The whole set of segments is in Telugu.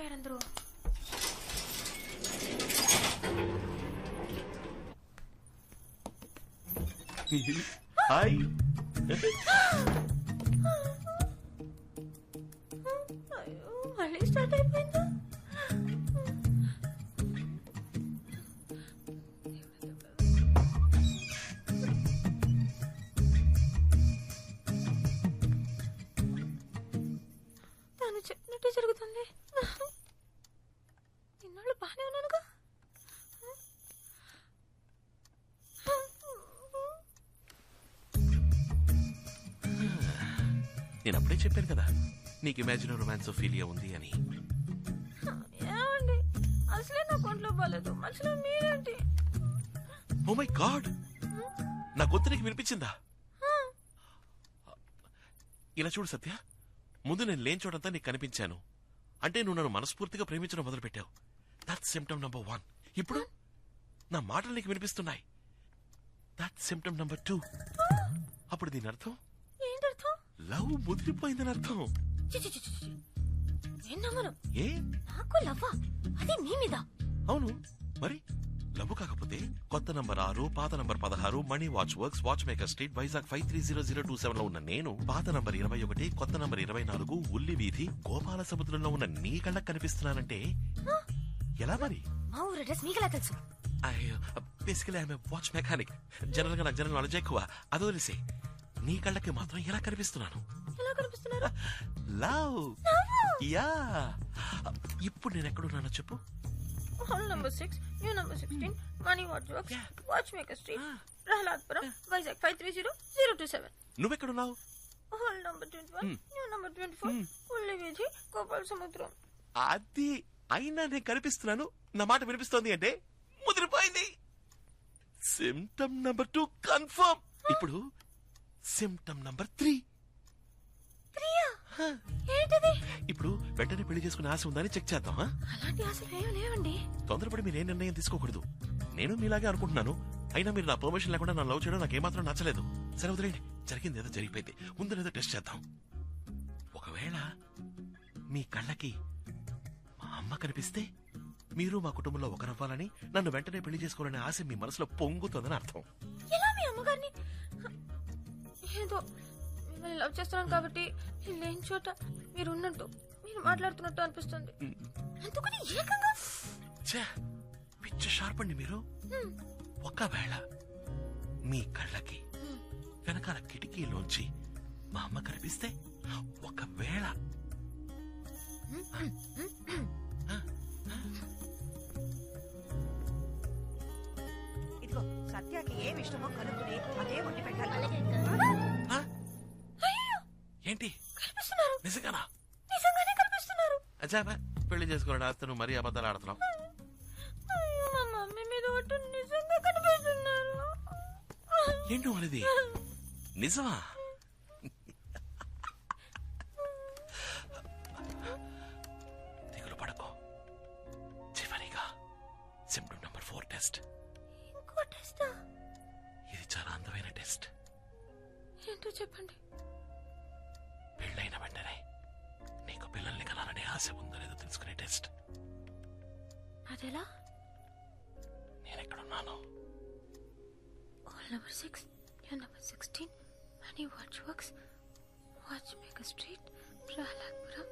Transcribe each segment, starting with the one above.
అయిపోయారు అందరూ. హాయ్. అయ్యో మళ్ళీ స్టార్ట్ అయిపోయిందా? తను చెప్పినట్టే జరుగుతుంది. ఇన్నాళ్ళు బాగానే ఉన్నానుగా. నేను అప్పుడే చెప్పాను కదా నీకు ఇమాజిన్ రొమాన్స్ ఫీలియా ఉంది అని. ఏమండి అసలే నా కొంట్లో బాలేదు, మధ్యలో మీరేంటి? ఓ మై గాడ్, నా గొంతు నీకు వినిపించిందా? ఇలా చూడు సత్య, ముందు నేను లేని చోటంతా నీకు కనిపించాను అంటే నువ్వు నన్ను మనస్ఫూర్తిగా ప్రేమించడం మొదలుపెట్టావు. That's symptom number 1. ఇప్పుడు నా మాటలు నీకు వినిపిస్తున్నాయి. That's symptom number 2. అప్పుడు దీని అర్థం ఏంటర్థం? లవ్ ముదిరిపోయిందని అర్థం. నేను నమ్మను. ఏ నాకు లవ్వా? అది నీ మీద? అవును మరి. లవ్ కాకపోతే కొత్త నంబర్ 6, పాత number 16, money watch works, watch maker street, Vizag 530027 లో ఉన్న నేను, పాత నంబర్ 21, కొత్త నంబర్ 24, ఉల్లి వీధి, గోపాల సముద్రంలో ఉన్న నీ కళ్ళకు కనిపిస్తున్నానంటే ఎలా మరి? మా ఊరు అడ్రస్ నీకెలా తెలుసు? Basically I'm watch mechanic. General గా నాకు జనరల్ నాలెడ్జ్ ఎక్కువ. అదో తెలిసే నీ కళ్ళకి మాత్రం ఎలా కనిపిస్తున్నాను? ఎలా కనిపిస్తున్నారు? లవ్. యా. ఇప్పుడు నేను ఎక్కడున్నానో చెప్పు. Old number 6, new number 16, money watch works, watch maker street, Prahladpuram, Vizag 530027. నువ్వెక్కడున్నావు? హాల్ నంబర్ 21, న్యూ నంబర్ 24, ఉల్లి వీధి, గోపాల సముద్రం. అది అయినా నేను కనిపిస్తున్నాను, నా మాట వినిపిస్తోంది అంటే ముదిరిపోయింది. Symptom number 2 confirm. ఇప్పుడు సిమ్టమ్ నంబర్ 3. ఏంటిది? ఇప్పుడు వెంటనే పెళ్లి చేసుకునే ఆశ ఉందని చెక్ చేద్దాం. అలాంటి ఆశలు ఏమీ లేవండి. తొందరపడి మీరే నిర్ణయం తీసుకోకూడదు. నేను మీలాగే అనుకుంటున్నాను. అయినా మీరు నా పర్మిషన్ లేకుండా నన్ను లవ్ చేయడం నాకేమాత్రం నచ్చలేదు. సరే వదిలేండి, జరిగింది ఏదో జరిగిపోయింది. ముందు ఏదో టెస్ట్ చేద్దాం. ఒకవేళ మీ కళ్ళకి మా అమ్మ కనిపిస్తే మీరు మా కుటుంబంలో ఒకరవ్వాలని, నన్ను వెంటనే పెళ్లి చేసుకోవాలనే ఆశ మీ మనసులో పొంగుతుందని అర్థం. ఎలా మీ అమ్మగారిని? ఏదో మిమ్మల్ని లవ్ చేస్తున్నాను కాబట్టి నేను లేని చోట మీరు ఉన్నట్టు, మీరు మాట్లాడుతున్నట్టు అనిపిస్తుంది. అందుకని ఏకంగా పిచ్చ షార్ప్ అండి మీరు. ఒకవేళ మీ కళ్ళకి వెనకాల కిటికీలోంచి మా అమ్మ కనిపిస్తే, ఒకవేళ ఇదిగో సత్యాకి ఏమి ఇష్టమో కనుక్కుని అదే వండి పెట్టాలి. ఏంటి కనిపిస్తున్నారు? నిజంగానా? నిజంగానే కనిపిస్తున్నారు. అచ్చాబా, పెళ్లి చేసుకోవడం ఆస్తి నువ్వు మరీ అబద్ధాలు ఆడుతున్నావు. అయ్యో మా మమ్మీ మీద ఒట్టు నిజంగా కనిపిస్తున్నారు. ఏంటో అనేది నిజమా? దిగులు పడకో. చివరిగా సిమ్టమ్ నంబర్ 4 టెస్ట్. ఇంకో టెస్టా? ఇది చాలా అందమైన టెస్ట్. ఏంటో చెప్పండి. పెళ్ళైన వెంటనే నీకు పిల్లల్ని కనాలనే ఆశ ఉందో లేదో తెలుసుకునే టెస్ట్. అదెలా? నేనెక్కడున్నాను? Old number 6, new number 16, money watch works, watch maker street, Prahladpuram,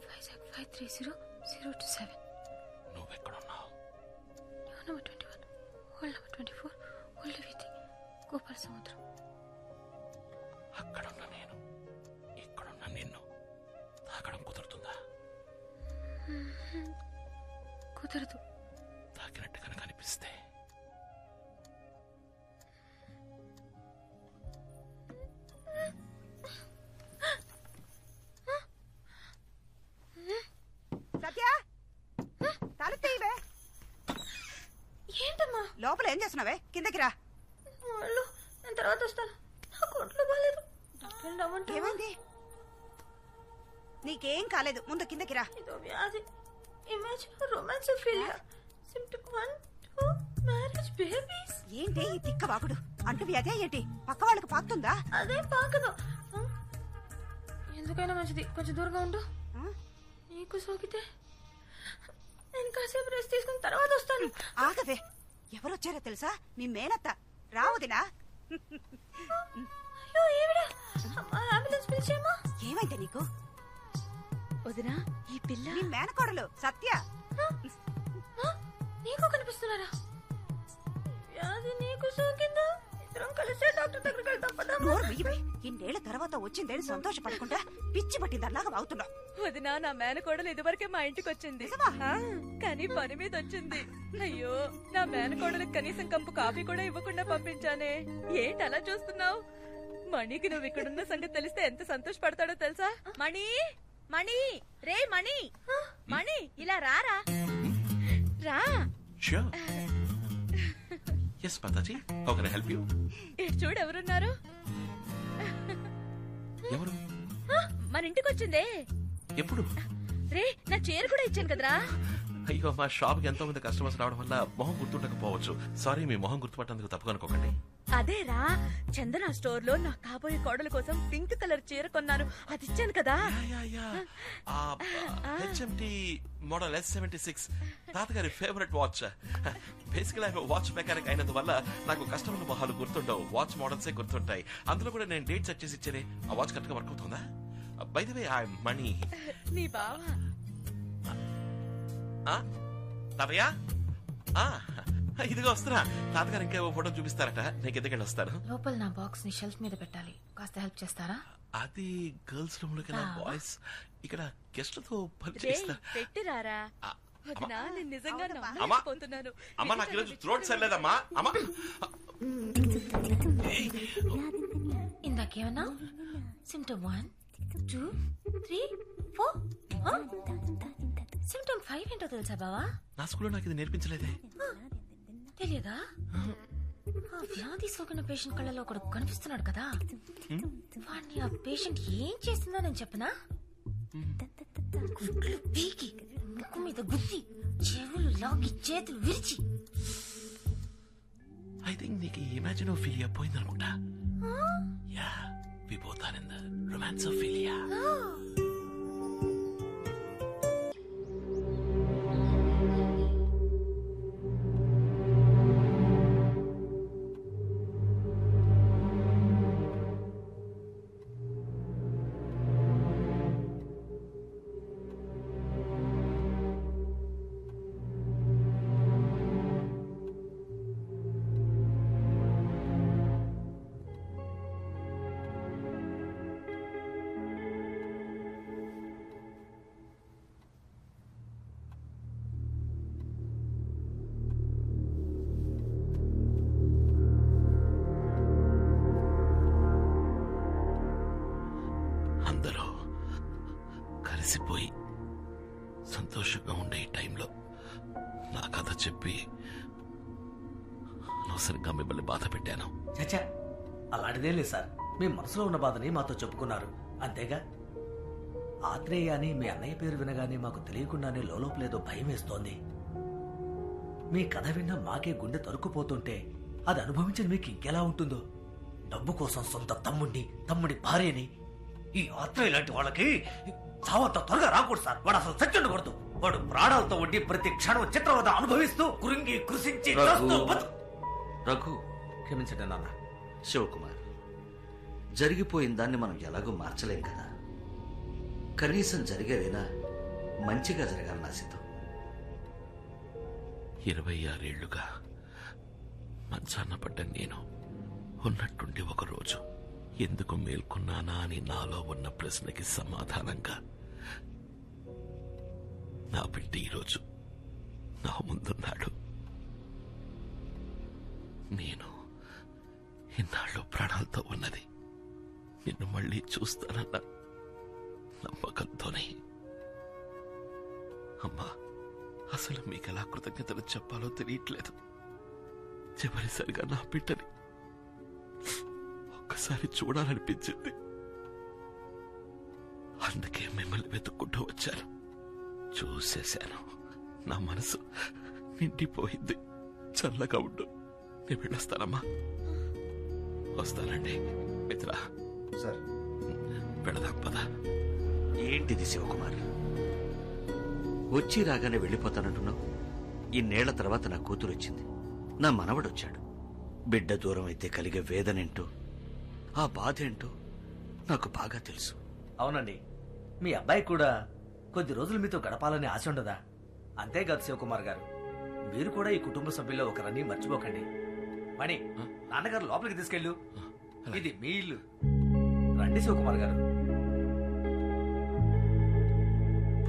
Vizag 530027. నువ్వెక్కడున్నావు? న్యూ నంబర్ 21, హాల్ నంబర్ 24, ఉల్లి వీధి, గోపాల సముద్రం. అక్కడున్న నేను, ఇక్కడున్న నిన్ను తాకడం కుదురుతుందా? కుదరదు. తాకినట్టు కనుక అనిపిస్తే సత్య తల తీయవే. ఏంటమ్మా? లోపల ఏం చేస్తున్నావే? కిందకి రా. వాళ్ళు నేను తర్వాత వస్తాను. నాకు ఒంట్లో బాగాలేదు. డాక్టర్ రమ్మంటే ఏమైంది? నీకేం కాలేదు, ముందు కిందకి రా. ఇదో వ్యాధి. Imagine romance philia. Symptom 1, 2, marriage babies. ఏంటి ఈ తిక్క వాగుడు? అంటు వ్యాధి ఏంటి? పక్క వాళ్ళకి పాకుతుందా? అదే పాకదు. ఎందుకైనా మంచిది కొంచెం దూరంగా ఉండు. నీకు సోకితే నేను కాసేపు రెస్ట్ తీసుకుని తర్వాత వస్తాను. ఆగవే, ఎవరొచ్చారో తెలుసా? మీ మేనత్త. రావదినా? అయ్యో ఈవిడ. అంబులెన్స్ పిలిచేమా? ఏమైంది నీకు? వదినా, ఈ పిల్ల నీ మేనకోడలు సత్య. నీకు కనిపిస్తున్నారా? వ్యాధి నీకు సోకిందా? ఇద్దరం కలిసే డాక్టర్ దగ్గరికి వెళ్తాం పదా. ఇన్నేళ్ల తర్వాత వచ్చిందేని సంతోషపడకుండా పిచ్చి పట్టిందల్లాగా అవుతున్నావు. వదినా, నా మేనకోడలు ఇదివరకే మా ఇంటికి వచ్చింది, కానీ పని మీద వచ్చింది. అయ్యో, నా మేనకోడలకు కనీసం కంపు కాఫీ కూడా ఇవ్వకుండా పంపించానే. ఏంటి అలా చూస్తున్నావు? మణికి నువ్వు ఇక్కడున్న సంగతి తెలిస్తే ఎంత సంతోషపడతాడో తెలుసా? మణి, మణి, రే మణి, మణి, ఇలా రారా, రా. Sure. Yes, Mataji. How can I help you? ఇటు చూడు, ఎవరున్నారు? ఎవరు? మన ఇంటికి వచ్చిందే. ఎప్పుడు? రే, నా చీర కూడా ఇచ్చాను కదరా. అయ్యో, మా షాప్ కి ఎంతో మంది కస్టమర్స్ రావడం వల్ల మొహం గుర్తుండకపోవచ్చు. సారీ, మీ మొహం గుర్తుపట్టేందుకు తప్పుగా అనుకోకండి. అదేరా, చందన స్టోర్ లో నా కాబోయే కోడల కోసం పింక్ కలర్ చీర కొన్నాను, అది ఇచ్చాను కదా. HMT మోడల్ S76 తాతగారి ఫేవరెట్ వాచ్. బేసికల్ వాచ్ మెకానిక్ అయినందువల్ల నాకు కస్టమర్ల మొహాలు గుర్తుండవు, వాచ్ మోడల్సే గుర్తుంటాయి. అందులో కూడా నేను డేట్ సెట్ చేసి ఇచ్చేనే. ఆ వాచ్ కరెక్ట్ గా వర్క్ అవుతుందా? బై ది వే, ఐ మణి. నీ బావా? తాతయ్య, ఇదిగా వస్తున్నా. తాతగారు ఇంకా ఫోటో చూపిస్తారట, నేను కిందకెళ్ళి వస్తాను. లోపల నా బాక్స్ ని షెల్ఫ్ మీద పెట్టాలి, కాస్త హెల్ప్ చేస్తారా? అది గర్ల్స్ రూమ్ లోకి బాయ్స్ ఇక్కడ గెస్ట్లతో పని చేస్తా. పెట్టిరారా. వదినా, నేను నిజంగా నమ్మలేకపోతున్నాను. అమ్మా, నాకు ఈరోజు థ్రోట్ సరిలేదమ్మా. అమ్మా, ఇందాకేమన్నా సిమ్టమ్ 1, 2, 3, 4. సిమ్టమ్ 5 ఏంటో తెలుసా బావా? నా స్కూల్లో నాకు ఇది నేర్పించలేదే. తెలియదా? ఆ వ్యాధి సోకిన పేషెంట్ కళ్ళలో ఒకడు కనిపిస్తున్నాడు కదా, వాడిని ఆ పేషెంట్ ఏం చేస్తుందో నేను చెప్పనా? గుడ్లు పీకి, ముక్కు మీద గుద్ది, చెవులు లాగి, చేతులు విరిచి. ఐ థింక్ నీకు ఇమాజినోఫిలియా పోయిందనుకుంటా. Yeah, we both are in the romansophilia. అందరూ కలిసిపోయి సంతోషంగా ఉండే ఈ టైంలో నా కథ చెప్పి అనవసరంగా మిమ్మల్ని బాధ పెట్టాను. చచ్చా, అలాంటిదేం లేదు సార్. మీ మనసులో ఉన్న బాధని మాతో చెప్పుకున్నారు, అంతేగా. ఆత్రేయ అని మీ అన్నయ్య పేరు వినగానే మాకు తెలియకుండానే లోలోపలేదో భయం వేస్తోంది. మీ కథ విన్నా మాకే గుండె తరుక్కుపోతుంటే అది అనుభవించిన మీకు ఇంకెలా ఉంటుందో. డబ్బు కోసం సొంత తమ్ముడి భార్యని, ఈ ఆత్రేయ లాంటి వాళ్ళకి చావంత త్వరగా రాకూడదు సార్. వాడు అసలు చచ్చుండకూడదు. వాడు ప్రాణాలతో ఉండి ప్రతి క్షణం చిత్రవద అనుభవిస్తూ కురింగి కృషించి రఘు, క్షమించండి నాన్న. శివకుమార్, జరిగిపోయిన దాన్ని మనం ఎలాగో మార్చలేం కదా. కనీసం జరిగేదైనా మంచిగా జరగాలని ఆశిద్దాం. 26 ఏళ్లుగా మంచాన్న పడ్డ నేను ఉన్నట్టుండి ఒకరోజు ఎందుకు మేల్కొన్నానా అని నాలో ఉన్న ప్రశ్నకి సమాధానంగా నా బిడ్డ ఈరోజు నా ముందున్నాడు. నేను ఇన్నాళ్ళు ప్రాణాలతో ఉన్నది నిన్ను మళ్ళీ చూస్తానన్న నమ్మకంతోనే. అమ్మా, అసలు మీకెలా కృతజ్ఞతలు చెప్పాలో తెలియట్లేదు. చివరిసారిగా నా బిడ్డని ఒక్కసారి చూడాలనిపించింది. అందుకే మిమ్మల్ని వెతుక్కుంటూ వచ్చాను. చూసేశాను, నా మనసు నిండిపోయింది. చల్లగా ఉండు, నేను వెళ్ళొస్తానమ్మా. వస్తానండి మిత్ర. సార్, వెళదాం పద. ఏంటిది శివకుమార్? వచ్చి రాగానే వెళ్ళిపోతానంటున్నావు. ఇన్నేళ్ల తర్వాత నా కూతురు వచ్చింది, నా మనవడొచ్చాడు. బిడ్డ దూరం అయితే కలిగే వేదనేంటో, ఆ బాధ ఏంటో నాకు బాగా తెలుసు. అవునండి, మీ అబ్బాయి కూడా కొద్ది రోజులు మీతో గడపాలని ఆశ ఉండదా? అంతేకాదు శివకుమార్ గారు, మీరు కూడా ఈ కుటుంబ సభ్యుల్లో ఒకరని మర్చిపోకండి. మణి, నాన్నగారు లోపలికి తీసుకెళ్ళు. ఇది మీ ఇల్లు. రండి శివకుమార్ గారు.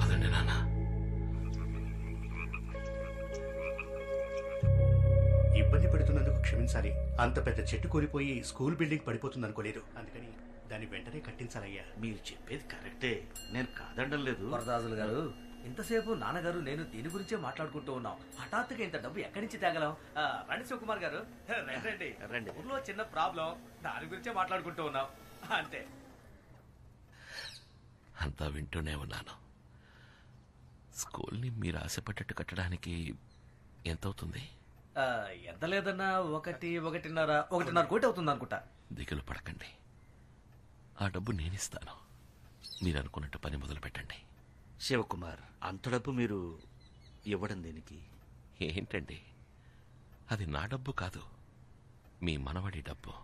పదండి నాన్న. ఇబ్బంది పెడుతున్నందుకు క్షమించాలి. అంత పెద్ద చెట్టు కూలిపోయి స్కూల్ బిల్డింగ్ పడిపోతుంది అనుకోలేదు. అందుకని దాన్ని వెంటనే కట్టించాలయ్యా. మీరు చెప్పేది కరెక్టే, నేను కాదనడం లేదు. వరదాజులు గారు, ఇంతసేపు నాన్నగారు నేను దీని గురించే మాట్లాడుకుంటూ ఉన్నాం. హఠాత్తుగా ఇంత డబ్బు ఎక్కడి నుంచి తేగలం? రండి శివకుమార్ గారు, రండి. రండి. ఊర్లో చిన్న ప్రాబ్లం, దాని గురించే మాట్లాడుకుంటూ ఉన్నాం అంతే. అంతా వింటూనే ఉన్నాను. స్కూల్ని మీరు ఆశపడ్డట్టు కట్టడానికి ఎంతవుతుంది? ఎంత లేదన్నా ఒకటిన్నర కోటి అవుతుంది అనుకుంటా. దిగులు పడకండి, ఆ డబ్బు నేనిస్తాను. మీరు అనుకున్నట్టు పని మొదలు పెట్టండి. శివకుమార్, అంత డబ్బు మీరు ఇవ్వడం దేనికి? ఏంటండి, అది నా డబ్బు కాదు, మీ మనవడి డబ్బు.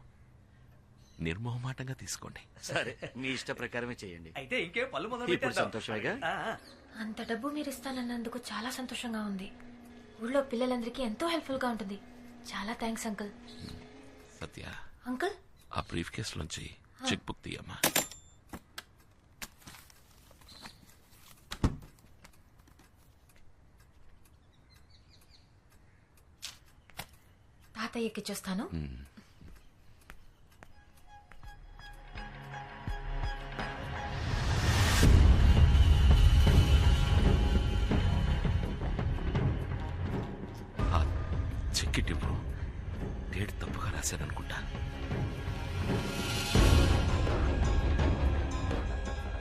నిర్మోహమాటంగా తీసుకోండి. సరే, మీ ఇష్ట ప్రకారమే చేయండి. అయితే ఇంకేం పళ్ళు మొదలు ఇప్పుడు పెట్టేద్దాం. సంతోషమేగా? అంత డబ్బు మీరు ఇస్తానన్నందుకు చాలా సంతోషంగా ఉంది. ఊళ్ళో పిల్లలందరికీ ఎంతో హెల్ప్ఫుల్ గా ఉంటుంది. చాలా థ్యాంక్స్ అంకుల్. సత్య, అంకుల్, ఆ బ్రీఫ్ కేసులోంచి చెక్ బుక్ తీయమ్మా. తాతయ్యకి చూస్తాను. ఆ చెక్ ఇవ్వు. డేట్ తప్పుగా రాశాననుకుంటా.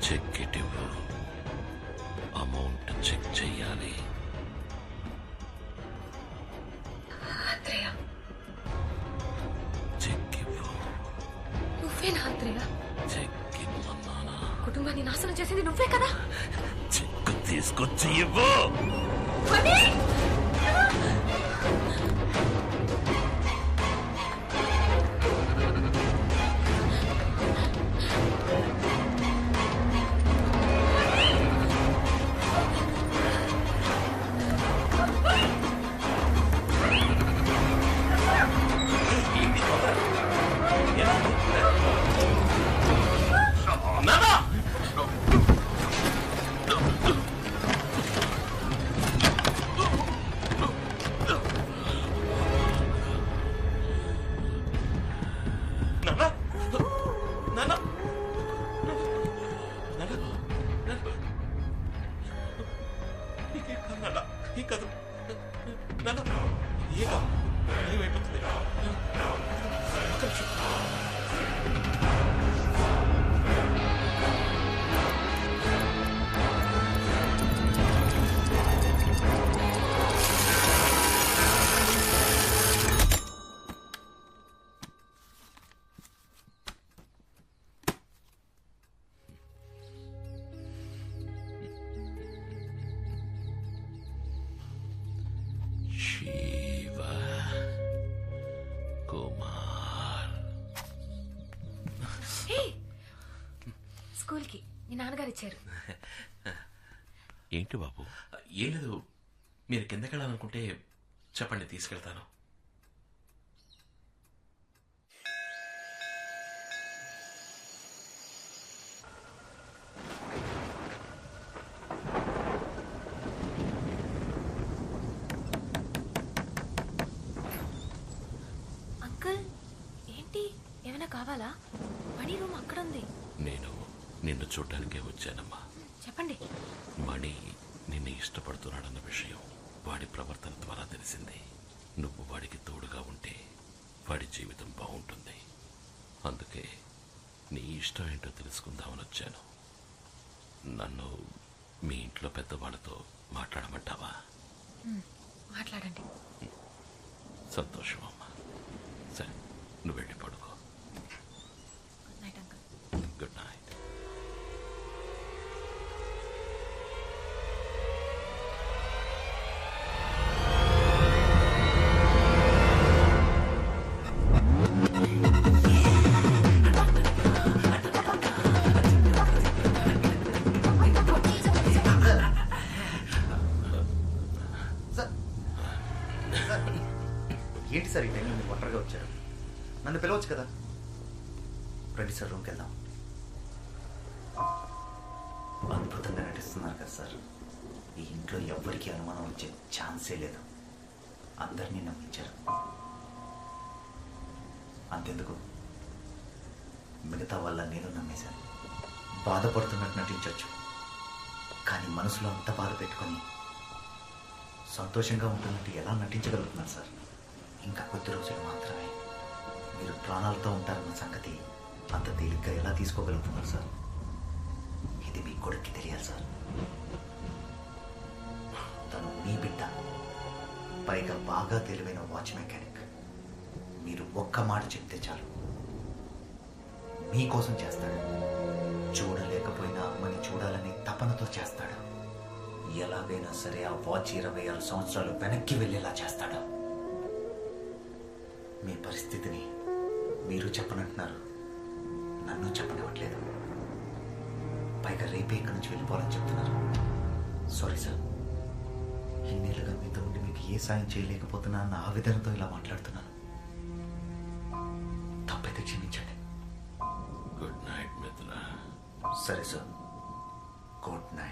చెక్ ఇవ్వు. అమౌంట్ చెక్ చెయ్యాలి. ఆత్రేయ, చెక్ ఇవ్వు. నువ్వేనా ఆత్రేయ? చెక్ ఇవ్వమన్నానా? కుటుంబాన్ని నాశనం చేసింది నువ్వే కదా? చెక్ తీసుకొచ్చి ఇవ్వు. మణి! శివ కుమార్. స్కూల్ కి మీ నాన్నగారు ఇచ్చారు. ఏంటి బాబు? ఏం లేదు, మీరు కిందకెళ్ళాలనుకుంటే చెప్పండి, తీసుకెళ్తాను. అంకుల్, ఏంటి, ఏమైనా కావాలా? మణి రూమ్ అక్కడ ఉంది. నేను నిన్ను చూడ్డానికే వచ్చానమ్మా. చెప్పండి. మణి నిన్ను ఇష్టపడుతున్నాడన్న విషయం వాడి ప్రవర్తన ద్వారా తెలిసింది. నువ్వు వాడికి తోడుగా ఉంటే వాడి జీవితం బాగుంటుంది. అందుకే నీ ఇష్టం ఏంటో తెలుసుకుందామని వచ్చాను. నన్ను మీ ఇంట్లో పెద్దవాళ్ళతో మాట్లాడమంటావా? మాట్లాడండి. సంతోషం అమ్మా. సరే, నువ్వు వెళ్ళి పడుకో. Good night uncle. Good night. అడగొచ్చు కదా. రండి సార్, రూమ్కి వెళ్దాం. అద్భుతంగా నటిస్తున్నారు కదా సార్. ఈ ఇంట్లో ఎవ్వరికీ అనుమానం వచ్చే ఛాన్సే లేదు. అందరినీ నమ్మించారు. అంతెందుకు, మిగతా వాళ్ళ నేను నమ్మేశాను. బాధపడుతున్నట్టు నటించవచ్చు, కానీ మనసులో అంత బాధ పెట్టుకొని సంతోషంగా ఉంటున్నట్టు ఎలా నటించగలుగుతున్నారు సార్? ఇంకా కొద్ది రోజులు మాత్రమే. మీరు ప్రాణాలతో ఉంటారన్న సంగతి అంత తేలిగ్గా ఎలా తీసుకోగలుగుతున్నారు సార్? ఇది మీ కొడుక్కి తెలియాలి సార్. తను మీ బిడ్డ, పైగా బాగా తెలివైన వాచ్ మెకానిక్. మీరు ఒక్క మాట చెప్తే చాలు, మీకోసం చేస్తాడు. చూడలేకపోయినా అమ్మని చూడాలని తపనతో చేస్తాడు. ఎలాగైనా సరే ఆ వాచ్ 26 సంవత్సరాలు వెనక్కి వెళ్ళేలా చేస్తాడు. మీ పరిస్థితిని మీరు చెప్పనంటున్నారు, నన్ను చెప్పనివ్వట్లేదు. పైగా రేపే ఇక్కడి నుంచి వెళ్ళిపోవాలని చెప్తున్నారు. సారీ సార్, ఇన్నేళ్ళుగా మీతో ఉండి మీకు ఏ సాయం చేయలేకపోతున్నా అన్న ఆవేదనతో ఇలా మాట్లాడుతున్నాను. తప్పైతే క్షమించండి. గుడ్ నైట్ మిత్ర. సరే సార్, గుడ్ నైట్.